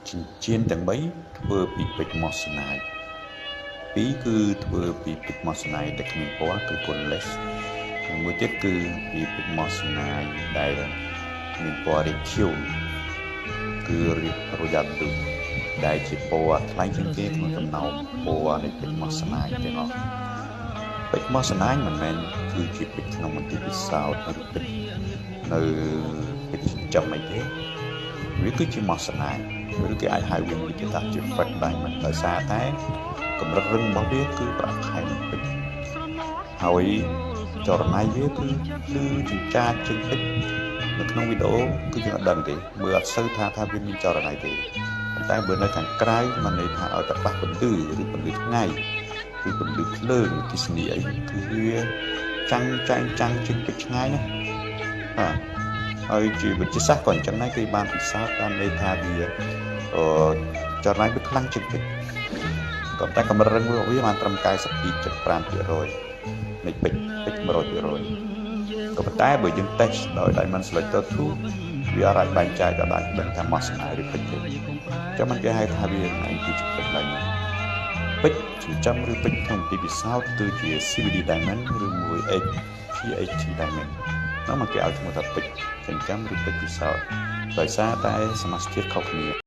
ចិញ្ចៀនទាំង3ធ្វើពីពេជ្រម៉ូស្នាយ2គឺធ្វើពីពេជ្រម៉ូស្នាយដែលគ្មានពណ៌គឺ colorless ហើយមួយទៀតគឺពីពេជ្រម៉ូស្នាយដែលមានពណ៌រាងខៀវគឺ Royal Blue ដែលជាពណ៌ថ្លៃជាងគេក្នុងចំណោមពណ៌នៃពេជ្រម៉ូស្នាយទាំងអស់ពេជ្រម៉ូស្នាយមិនមែនគឺជាពេជ្រក្នុងមន្ទីរពិសោធន៍ឬពេជ្រនៅពេជ្រចិញ្ចឹមអីទេវាគឺជាម៉ូស្នាយឬគេអាចហៅវាមួយទៀតថាជា fake diamond ដោយសារតែកម្រិតរឹងរបស់វាគឺប្រខែងពេជ្រហើយចរណៃវាគឺចិញ្ចាចជាងពេជ្រនៅក្នុងវីដេអូគឺយើងអត់ដឹងទេមើលអត់សូវថាវាមានចរណៃទេប៉ុន្តែបើនៅខាងក្រៅมันន័យថាឲ្យតែប៉ះពន្លឺឬពន្លឺថ្ងៃឬពន្លឺភ្លើងទិសនីអីគឺវាចាំងជាងពេជ្រឆ្ងាយណាបាទហើយជាវិទ្យាសាស្ត្រក៏អញ្ចឹងដែរគេបានពិសោធន៍បានន័យថាវាចរណៃវាខ្លាំងជាងពេជ្រក៏តែកម្រិតរឹងរបស់វាបានត្រឹម 92.5% នៃពេជ្រ 100% ក៏ប៉ុន្តែបើយើងតេស្តដោយ Diamond Selector 2វាអាចបែងចែកដល់បានដឹងថាម៉ូស្នាយឬពេជ្រទេចាំមិនគេហៅថាវាគឺជាពេជ្រ Diamond ពេជ្រចិញ្ចឹមឬពេជ្រក្នុងទីពិសោធន៍គឺជា CVD Diamond ឬមួយ HPHT Diamond នោះមកគេឲ្យឈ្មោះថាពេជ្រចិញ្ចឹមឬពេជ្រពិសោធន៍ដោយសារតែសមាសធាតុខុសគ្នា